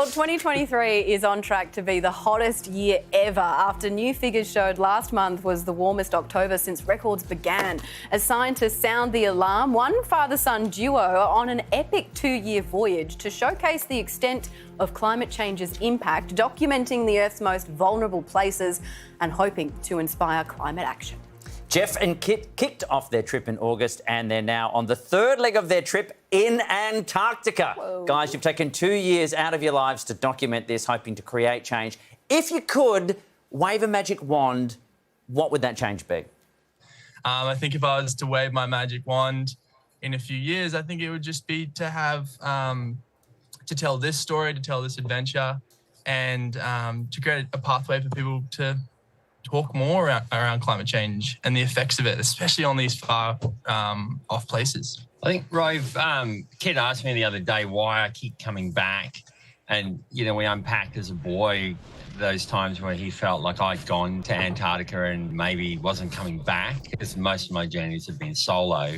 Well, 2023 is on track to be the hottest year ever after new figures showed last month was the warmest October since records began. As scientists sound the alarm, one father-son duo are on an epic 2-year voyage to showcase the extent of climate change's impact, documenting the Earth's most vulnerable places and hoping to inspire climate action. Geoff and Kit kicked off their trip in August and they're now on the third leg of their trip in Antarctica. Whoa. Guys, you've taken 2 years out of your lives to document this, hoping to create change. If you could wave a magic wand, what would that change be? I think if I was to wave my magic wand in a few years, I think it would just be to have, to tell this story, to tell this adventure, and to create a pathway for people to talk more around climate change and the effects of it, especially on these far off places. I think, Rove, Kit asked me the other day why I keep coming back. And, you know, we unpacked as a boy those times where he felt like I'd gone to Antarctica and maybe wasn't coming back, because most of my journeys have been solo.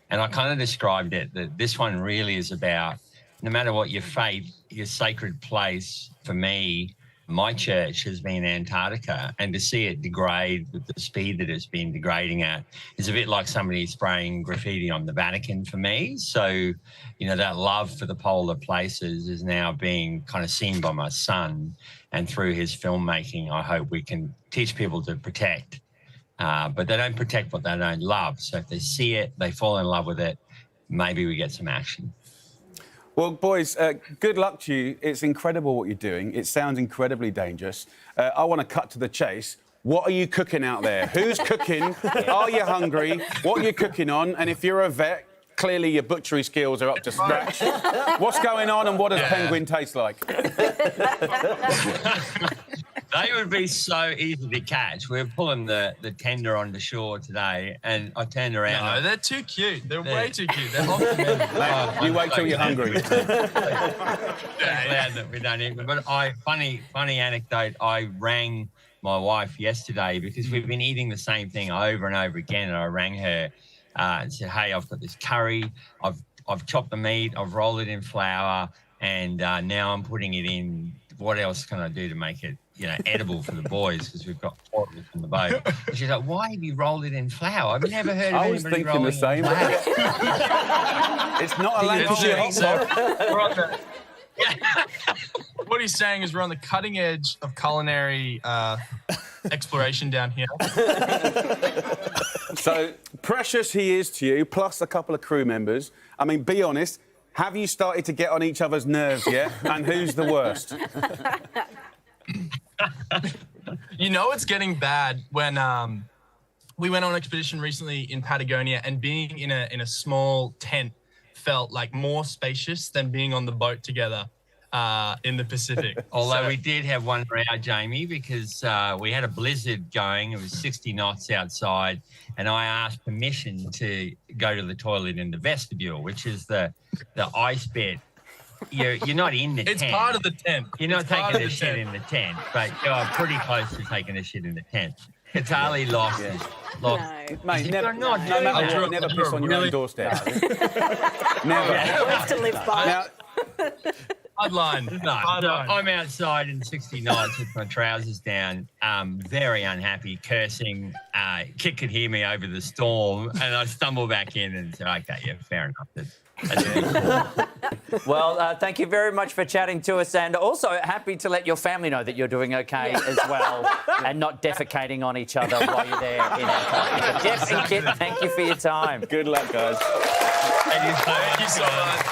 And I kind of described it that this one really is about, no matter what your faith, your sacred place, for me, my church has been Antarctica, and to see it degrade with the speed that it's been degrading at is a bit like somebody spraying graffiti on the Vatican for me. So, you know, that love for the polar places is now being kind of seen by my son, and through his filmmaking, I hope we can teach people to protect. But they don't protect what they don't love. So if they see it, they fall in love with it, maybe we get some action. Well, boys, good luck to you. It's incredible what you're doing. It sounds incredibly dangerous. I want to cut to the chase. What are you cooking out there? Who's cooking? Are you hungry? What are you cooking on? And if you're a vet, clearly your butchery skills are up to scratch. What's going on, and what does penguin taste like? They would be so easy to catch. We were pulling the tender on the shore today, and I turned around. No, they're too cute. They're way too cute. They're off You wait till you're hungry. Glad that we don't eat them. But funny anecdote, I rang my wife yesterday because we've been eating the same thing over and over again, and I rang her and said, hey, I've got this curry, I've chopped the meat, I've rolled it in flour, and now I'm putting it in. What else can I do to make it, you know, edible for the boys, because we've got portable from the boat? And she's like, why have you rolled it in flour? I've never heard of anybody rolling the same. It's not a Lancashire hot pot. What he's saying is we're on the cutting edge of culinary exploration down here. So precious he is to you, plus a couple of crew members. I mean, be honest, have you started to get on each other's nerves yet? And who's the worst? You know it's getting bad when we went on an expedition recently in Patagonia, and being in a small tent felt like more spacious than being on the boat together in the Pacific. Although we did have one row, Jamie, because we had a blizzard going. It was 60 knots outside, and I asked permission to go to the toilet in the vestibule, which is the ice bit. You're not in the tent. It's part of the tent. You're not taking a shit in the tent, but you're pretty close to taking a shit in the tent. Kitale lost. No. Mate, never piss on your own doorstep. Never. Words to live by. Hardline. No, I'm outside in 60 knots with my trousers down, very unhappy, cursing. Kit could hear me over the storm, and I stumble back in and said, okay, yeah, fair enough. Well, thank you very much for chatting to us, and also happy to let your family know that you're doing okay as well, and not defecating on each other while you're there in Antarctica. Geoff and Kit, thank you for your time. Good luck, guys. Thank you so much.